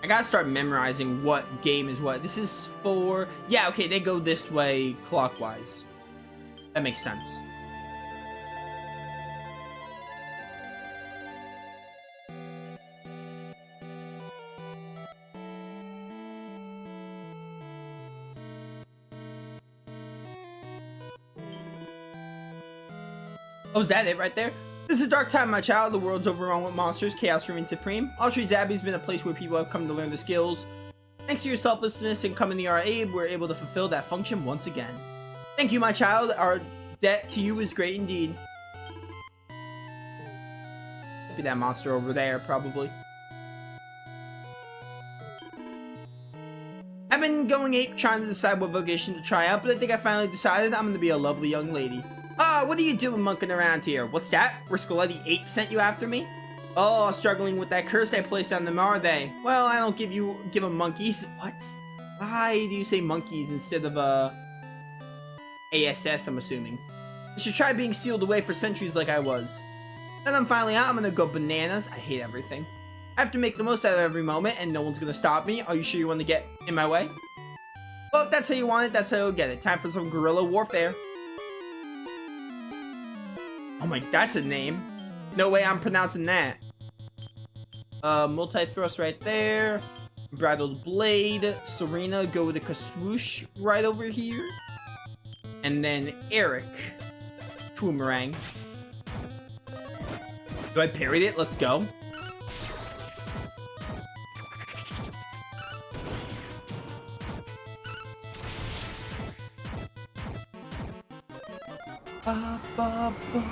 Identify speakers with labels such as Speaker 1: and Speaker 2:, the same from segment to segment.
Speaker 1: I gotta start memorizing what game is what. This is for... Yeah, okay, they go this way clockwise. That makes sense. Oh, is that it right there? This is a dark time, my child. The world's overrun with monsters. Chaos remains supreme. Altree's Abbey's been a place where people have come to learn the skills. Thanks to your selflessness and coming to our aid, we're able to fulfill that function once again. Thank you, my child. Our debt to you is great indeed. Be that monster over there, probably. I've been going ape trying to decide what vocation to try out, but I think I finally decided I'm going to be a lovely young lady. Ah, what are you doing monkeying around here? What's that? Riscoletti Ape sent you after me? Oh, struggling with that curse I placed on them, are they? Well, I don't give them monkeys. What? Why do you say monkeys instead of, ASS, I'm assuming? I should try being sealed away for centuries like I was. Then I'm finally out, I'm gonna go bananas. I hate everything. I have to make the most out of every moment, and no one's gonna stop me. Are you sure you want to get in my way? Well, if that's how you want it, that's how you'll get it. Time for some guerrilla warfare. Oh my, that's a name. No way I'm pronouncing that. Multi-thrust right there. Bridled Blade. Serena, go with a Kaswoosh right over here. And then Eric. Boomerang. Do I parried it? Let's go. Ba, ba, ba.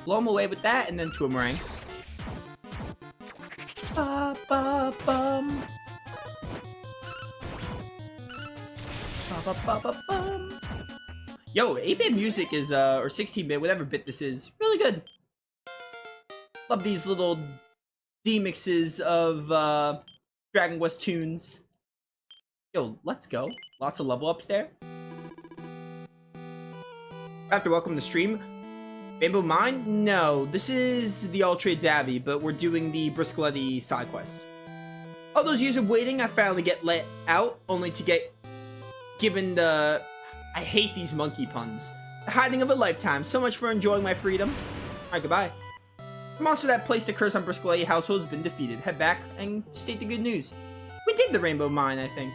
Speaker 1: Blow him away with that, and then Boomerang. Ba, ba, bum. Ba, ba, ba, ba, bum. Yo, 8-bit music is, or 16-bit, whatever bit this is, really good. Love these little demixes of, Dragon Quest tunes. Yo, let's go. Lots of level ups there. I have to welcome the stream. Rainbow Mine? No, this is the Altree's Abbey, but we're doing the Briscoletti side quest. All those years of waiting, I finally get let out, only to get given the... I hate these monkey puns. The hiding of a lifetime. So much for enjoying my freedom. Alright, goodbye. The monster that placed a curse on Briscoletti household has been defeated. Head back and state the good news. We did the Rainbow Mine, I think.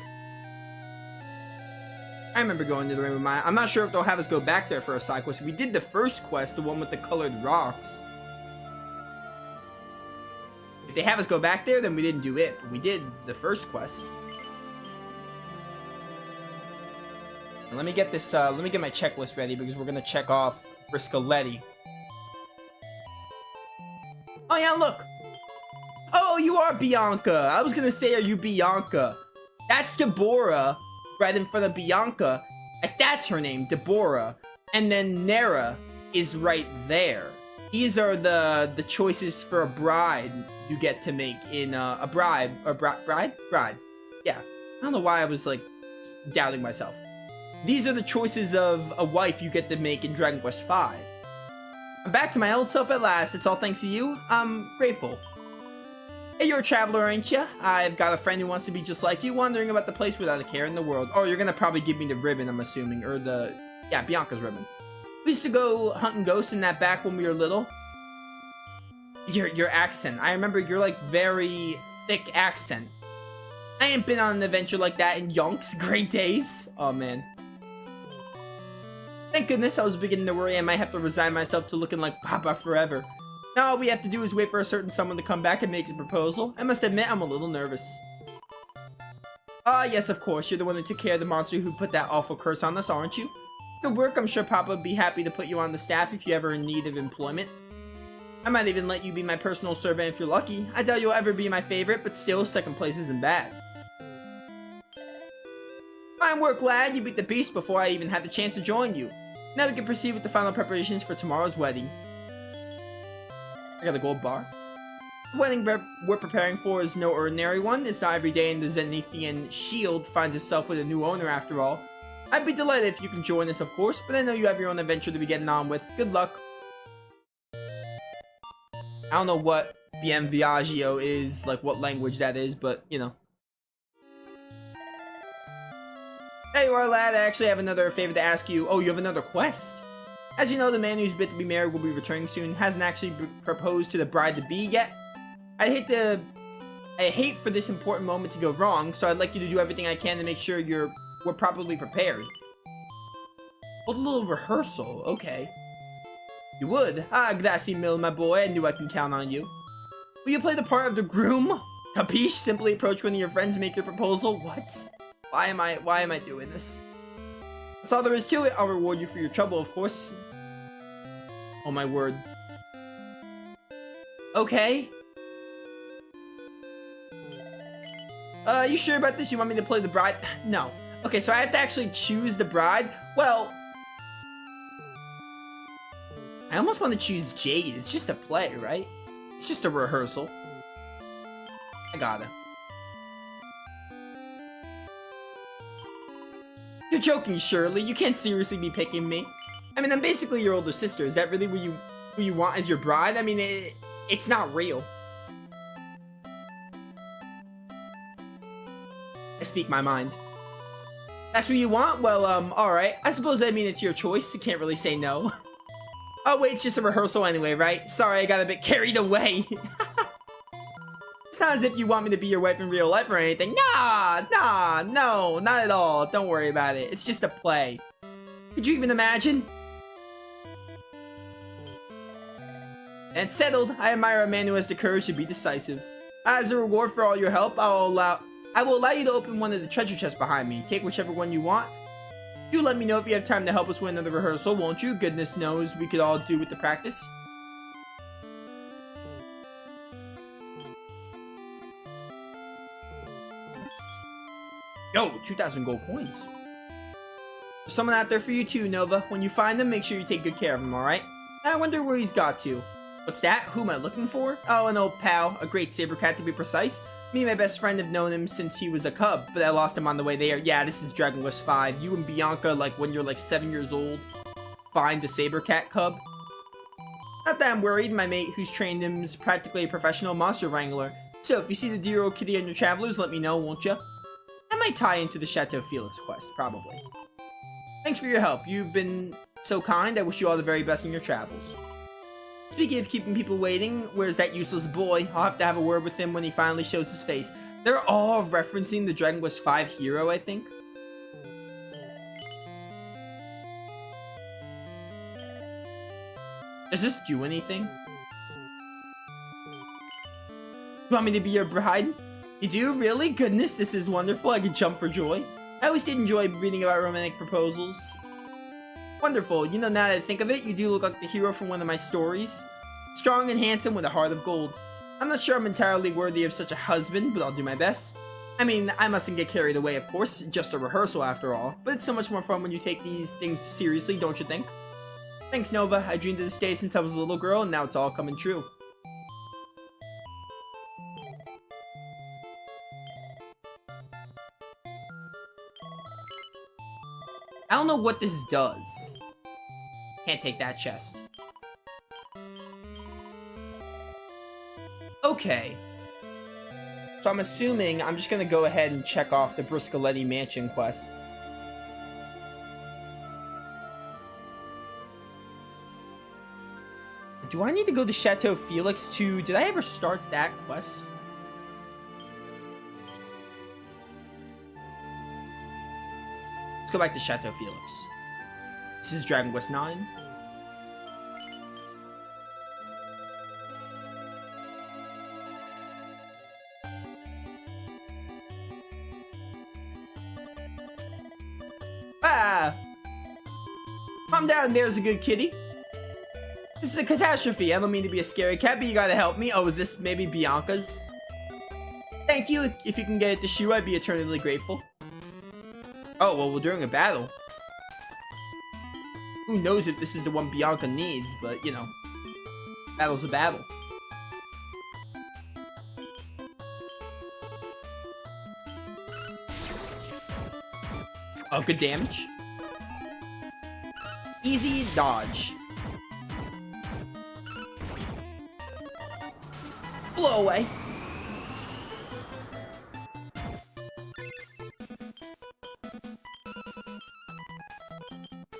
Speaker 1: I remember going to the Rainbow Mine. I'm not sure if they'll have us go back there for a side quest. We did the first quest, the one with the colored rocks. If they have us go back there, then we didn't do it. But we did the first quest. And let me get this, let me get my checklist ready because we're gonna check off Briscoletti. Oh yeah, look! Oh, you are Bianca! I was gonna say, are you Bianca? That's Deborah. Right in front of Bianca, like that's her name, Deborah, and then Nera is right there. These are the choices for a bride you get to make in a bride. Yeah, I don't know why I was like doubting myself. These are the choices of a wife you get to make in Dragon Quest V. I'm back to my old self at last. It's all thanks to you. I'm grateful. Hey, you're a traveler, ain't ya? I've got a friend who wants to be just like you, wandering about the place without a care in the world. Oh, you're gonna probably give me the ribbon, I'm assuming, or the... Yeah, Bianca's ribbon. We used to go hunting ghosts in that back when we were little. Your accent. I remember your, like, very thick accent. I ain't been on an adventure like that in yonks. Great days. Oh, man. Thank goodness I was beginning to worry I might have to resign myself to looking like Papa forever. Now all we have to do is wait for a certain someone to come back and make his proposal. I must admit, I'm a little nervous. Ah, yes, of course. You're the one that took care of the monster who put that awful curse on us, aren't you? Good work. I'm sure Papa would be happy to put you on the staff if you're ever in need of employment. I might even let you be my personal servant if you're lucky. I doubt you'll ever be my favorite, but still, second place isn't bad. Fine work, lad. You beat the beast before I even had the chance to join you. Now we can proceed with the final preparations for tomorrow's wedding. I got a gold bar. The wedding we're preparing for is no ordinary one. It's not every day in the Zenithian shield finds itself with a new owner after all. I'd be delighted if you can join us, of course, but I know you have your own adventure to be getting on with. Good luck. I don't know what Bien Viaggio is, like what language that is, but, you know. There you are, lad. I actually have another favor to ask you. Oh, you have another quest? As you know, the man who's bid to be married will be returning soon. Hasn't actually proposed to the bride-to-be yet. I hate for this important moment to go wrong, so I'd like you to do everything I can to make sure we're properly prepared. Hold a little rehearsal, okay. You would? Ah, grazie mille, my boy. I knew I can count on you. Will you play the part of the groom? Capiche? Simply approach one of your friends and make your proposal? What? Why am I doing this? That's all there is to it. I'll reward you for your trouble, of course. Oh my word. Okay. You sure about this? You want me to play the bride? No. Okay, so I have to actually choose the bride? Well, I almost want to choose Jade. It's just a play, right? It's just a rehearsal. I gotta. You're joking, surely. You can't seriously be picking me. I mean, I'm basically your older sister. Is that really who you want as your bride? I mean, it's not real. I speak my mind. That's what you want? Well, alright. I suppose I mean it's your choice. You can't really say no. Oh, wait, it's just a rehearsal anyway, right? Sorry, I got a bit carried away. It's not as if you want me to be your wife in real life or anything. Nah, no, not at all. Don't worry about it. It's just a play. Could you even imagine? And it's settled. I admire a man who has the courage to be decisive. As a reward for all your help, I will allow you to open one of the treasure chests behind me. Take whichever one you want. Do let me know if you have time to help us with another rehearsal, won't you? Goodness knows we could all do with the practice. Yo, 2,000 gold coins. There's someone out there for you too, Nova. When you find them, make sure you take good care of him, alright? I wonder where he's got to. What's that? Who am I looking for? Oh, an old pal. A great saber cat to be precise. Me and my best friend have known him since he was a cub, but I lost him on the way there. Yeah, this is Dragon Quest 5. You and Bianca, like when you're like 7 years old, find the saber cat cub. Not that I'm worried. My mate who's trained him is practically a professional monster wrangler. So if you see the dear old kitty on your travelers, let me know, won't you? That might tie into the Chateau Felix quest, probably. Thanks for your help. You've been so kind. I wish you all the very best in your travels. Speaking of keeping people waiting, where's that useless boy? I'll have to have a word with him when he finally shows his face. They're all referencing the Dragon Quest 5 hero, I think. Does this do anything? You want me to be your bride? You do? Really? Goodness, this is wonderful. I could jump for joy. I always did enjoy reading about romantic proposals. Wonderful. You know, now that I think of it, you do look like the hero from one of my stories. Strong and handsome with a heart of gold. I'm not sure I'm entirely worthy of such a husband, but I'll do my best. I mean, I mustn't get carried away, of course. Just a rehearsal after all. But it's so much more fun when you take these things seriously, don't you think? Thanks, Nova. I dreamed of this day since I was a little girl, and now it's all coming true. I don't know what this does. Can't take that chest. Okay. So I'm assuming I'm just gonna go ahead and check off the Bruscoletti Mansion quest. Do I need to go to Chateau Felix to... Did I ever start that quest? Let's go back to Chateau Felix. This is Dragon Quest 9. Ah! Calm down, there's a good kitty. This is a catastrophe. I don't mean to be a scary cat, but you gotta help me. Oh, is this maybe Bianca's? Thank you. If you can get it to Shu, I'd be eternally grateful. Oh, well, we're doing a battle. Who knows if this is the one Bianca needs, but, you know. Battle's a battle. Oh, good damage. Easy dodge. Blow away.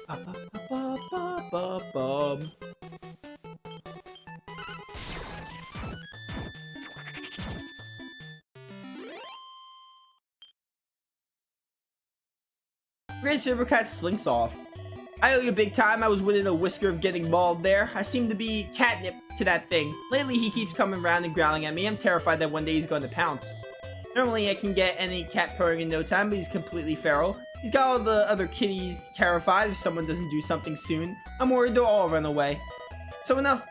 Speaker 1: Ba-ba-ba-ba-ba-bum. Great Supercat slinks off. I owe you big time. I was within a whisker of getting mauled there. I seem to be catnip to that thing. Lately, he keeps coming around and growling at me. I'm terrified that one day he's going to pounce. Normally, I can get any cat purring in no time, but he's completely feral. He's got all the other kitties terrified if someone doesn't do something soon. I'm worried they'll all run away. So enough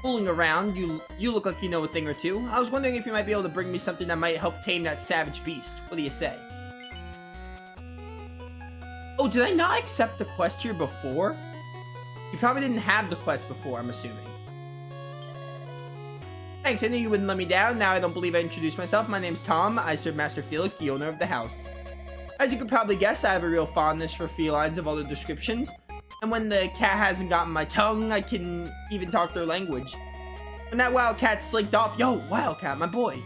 Speaker 1: fooling around. You look like you know a thing or two. I was wondering if you might be able to bring me something that might help tame that savage beast. What do you say? Oh, did I not accept the quest here before? You probably didn't have the quest before, I'm assuming. Thanks, I knew you wouldn't let me down. Now I don't believe I introduced myself. My name's Tom. I serve Master Felix, the owner of the house. As you could probably guess, I have a real fondness for felines of other descriptions. And when the cat hasn't gotten my tongue, I can even talk their language. When that wildcat slinked off, yo, Wildcat, my boy.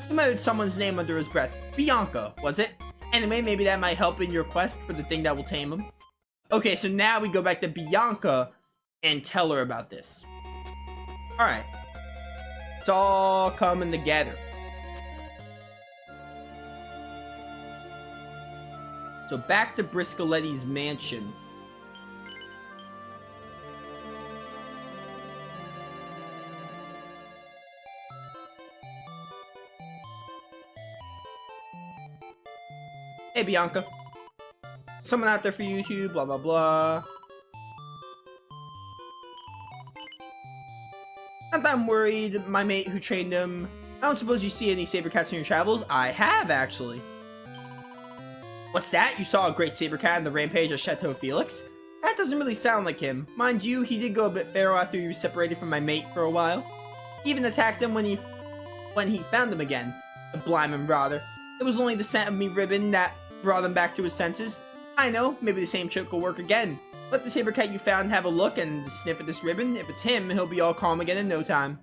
Speaker 1: He muttered someone's name under his breath. Bianca, was it? Anyway, maybe that might help in your quest for the thing that will tame him. Okay, so now we go back to Bianca and tell her about this. Alright. It's all coming together. So back to Briscoletti's mansion. Hey, Bianca. Someone out there for YouTube, blah, blah, blah. Not that I'm worried, my mate who trained him. I don't suppose you see any saber cats in your travels? I have, actually. What's that? You saw a great saber cat in the rampage of Chateau Felix? That doesn't really sound like him. Mind you, he did go a bit feral after he was separated from my mate for a while. He even attacked him when he found him again. The blimey brother. It was only the scent of me ribbon that brought him back to his senses. I know, maybe the same trick will work again. Let the saber cat you found have a look and sniff at this ribbon. If it's him, he'll be all calm again in no time.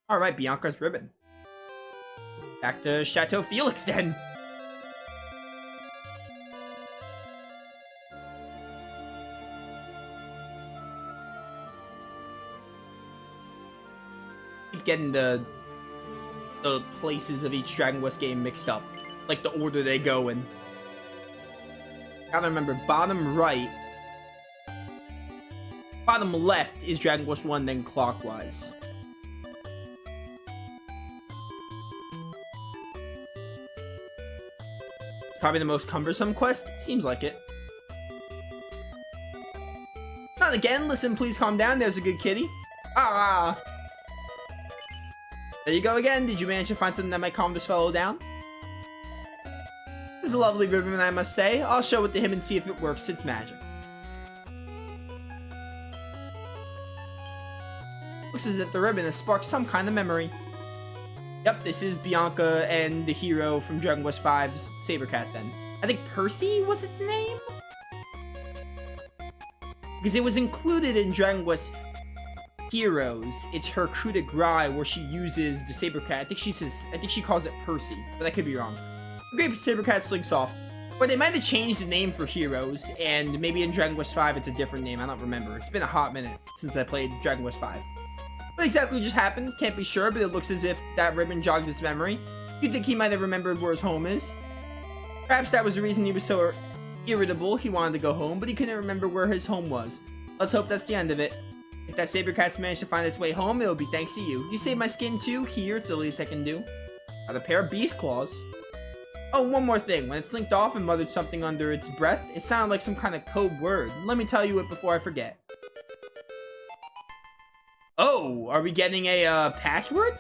Speaker 1: Alright, Bianca's ribbon. Back to Chateau Felix then. Keep getting the places of each Dragon Quest game mixed up. Like the order they go in. Gotta remember, bottom right. Bottom left is Dragon Quest 1, then clockwise. It's probably the most cumbersome quest. Seems like it. Not again. Listen, please calm down. There's a good kitty. Ah! There you go again. Did you manage to find something that might calm this fellow down? This is a lovely ribbon, I must say. I'll show it to him and see if it works. It's magic. Looks as if the ribbon has sparked some kind of memory. Yep, this is Bianca and the hero from Dragon Quest V's Saber Cat then. I think Percy was its name? Because it was included in Dragon Quest Heroes. It's her coup de grace where she uses the Saber Cat. I think she calls it Percy, but I could be wrong. The Great Saber Cat slinks off. Or they might have changed the name for Heroes, and maybe in Dragon Quest V it's a different name. I don't remember. It's been a hot minute since I played Dragon Quest V. What exactly just happened? Can't be sure, but it looks as if that ribbon jogged his memory. You'd think he might have remembered where his home is. Perhaps that was the reason he was so irritable. He wanted to go home, but he couldn't remember where his home was. Let's hope that's the end of it. If that Saber Cat's managed to find its way home, it'll be thanks to you. You saved my skin too. Here, it's the least I can do. Got a pair of beast claws. Oh, one more thing. When it slinked off and muttered something under its breath, it sounded like some kind of code word. Let me tell you it before I forget. Oh, are we getting a password?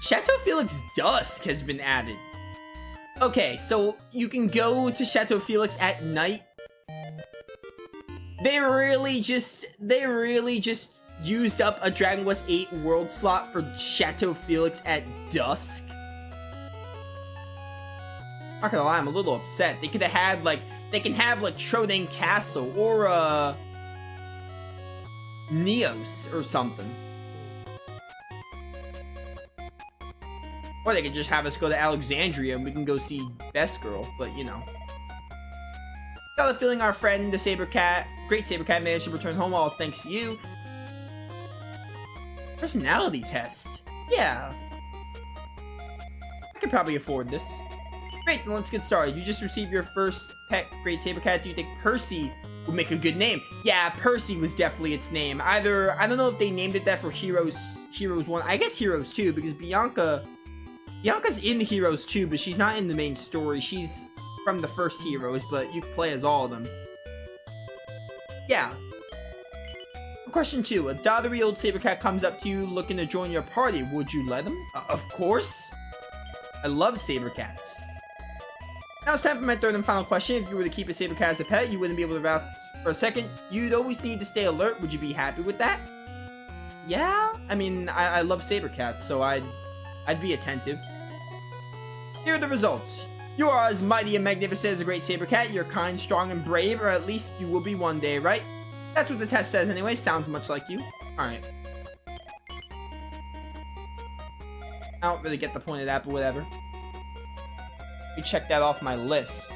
Speaker 1: Chateau Felix Dusk has been added. Okay, so you can go to Chateau Felix at night. They really just used up a Dragon Quest VIII world slot for Chateau Felix at dusk. Not gonna lie, I'm a little upset. They could have had, like, they can have, like, Trodain Castle or, Neos or something. Or they could just have us go to Alexandria and we can go see Best Girl, but you know. Got the feeling our friend, the Saber Cat, Great Saber Cat, managed to return home all thanks to you. Personality test. Yeah. I could probably afford this. Great, then let's get started. You just received your first pet Great Saber Cat. Do you think Percy would make a good name? Yeah, Percy was definitely its name. Either, I don't know if they named it that for Heroes 1. I guess Heroes 2, because Bianca's in Heroes 2, but she's not in the main story. She's from the first Heroes, but you can play as all of them. Yeah. Question 2. A dottery old saber cat comes up to you looking to join your party. Would you let him? Of course. I love saber cats. Now it's time for my third and final question. If you were to keep a saber cat as a pet, you wouldn't be able to rest for a second. You'd always need to stay alert. Would you be happy with that? Yeah. I mean, I love saber cats, so I'd be attentive. Here are the results. You are as mighty and magnificent as a great saber cat. You're kind, strong, and brave, or at least you will be one day, right? That's what the test says anyway. Sounds much like you. Alright. I don't really get the point of that, but whatever. Let me check that off my list.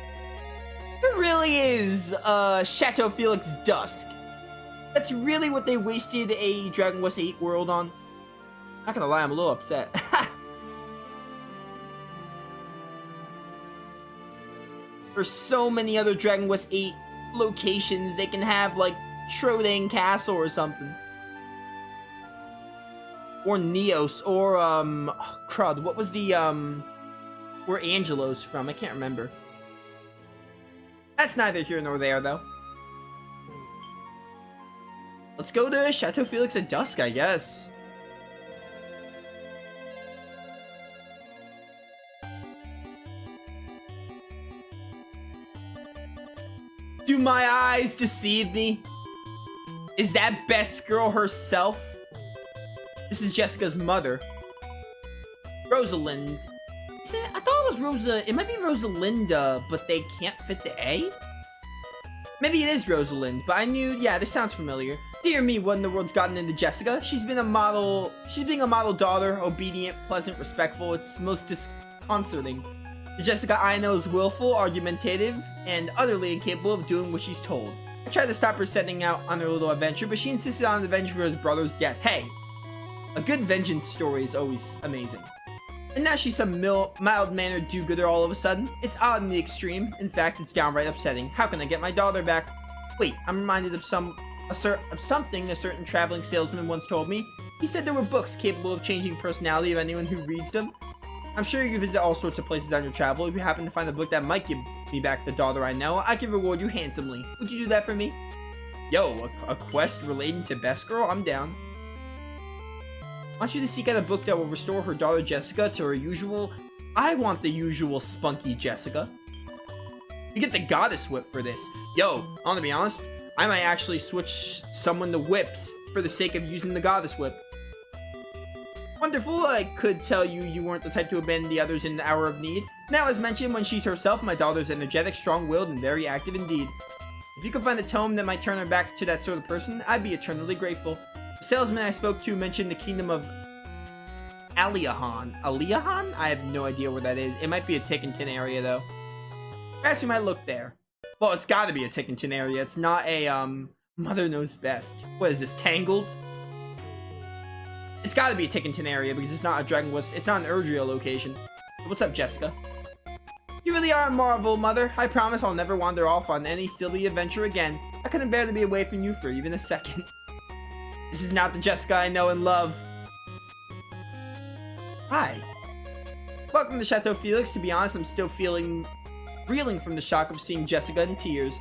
Speaker 1: It really is, Chateau Felix Dusk. That's really what they wasted a Dragon Quest VIII world on. Not gonna lie, I'm a little upset. There's so many other Dragon Quest VIII locations. They can have, like, Trodain Castle or something. Or Neos, or, oh, crud, what was the, where Angelo's from? I can't remember. That's neither here nor there, though. Let's go to Chateau Felix at dusk, I guess. Do my eyes deceive me? Is that Best Girl herself? This is Jessica's mother. Rosalind. I thought it was Rosa. It might be Rosalinda, but they can't fit the A? Maybe it is Rosalind, but I knew, yeah, this sounds familiar. Dear me, what in the world's gotten into Jessica? She's being a model daughter, obedient, pleasant, respectful. It's most disconcerting. The Jessica I know is willful, argumentative, and utterly incapable of doing what she's told. I tried to stop her setting out on her little adventure, but she insisted on avenging her brother's death. Hey, a good vengeance story is always amazing. And now she's some mild-mannered do-gooder all of a sudden. It's odd in the extreme. In fact, it's downright upsetting. How can I get my daughter back? Wait, I'm reminded of something a certain traveling salesman once told me. He said there were books capable of changing personality of anyone who reads them. I'm sure you can visit all sorts of places on your travel. If you happen to find a book that might give me back the daughter I know, I can reward you handsomely. Would you do that for me? Yo, a quest relating to Best Girl? I'm down. I want you to seek out a book that will restore her daughter Jessica to her usual... I want the usual spunky Jessica. You get the Goddess Whip for this. Yo, I want to be honest, I might actually switch someone to whips for the sake of using the Goddess Whip. Wonderful, I could tell you weren't the type to abandon the others in the hour of need. Now, as mentioned, when she's herself, my daughter's energetic, strong-willed, and very active indeed. If you could find a tome that might turn her back to that sort of person, I'd be eternally grateful. The salesman I spoke to mentioned the kingdom of Aliahan. Aliahan? I have no idea where that is. It might be a Tickenton area, though. Perhaps we might look there. Well, it's gotta be a Tickenton area. It's not a, Mother Knows Best. What is this, Tangled? It's gotta be a Tickenton area because it's not a Dragon Quest. It's not an Erdrea location. What's up, Jessica? You really are a marvel, Mother. I promise I'll never wander off on any silly adventure again. I couldn't bear to be away from you for even a second. This is not the Jessica I know and love. Hi. Welcome to Chateau Felix. To be honest, I'm still reeling from the shock of seeing Jessica in tears.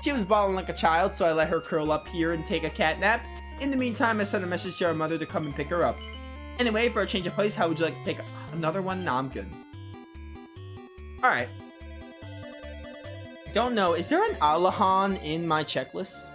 Speaker 1: She was bawling like a child, so I let her curl up here and take a cat nap. In the meantime, I sent a message to our mother to come and pick her up. Anyway, for a change of place, how would you like to take another one? Nah, I'm good. Alright. Don't know. Is there an Alahan in my checklist?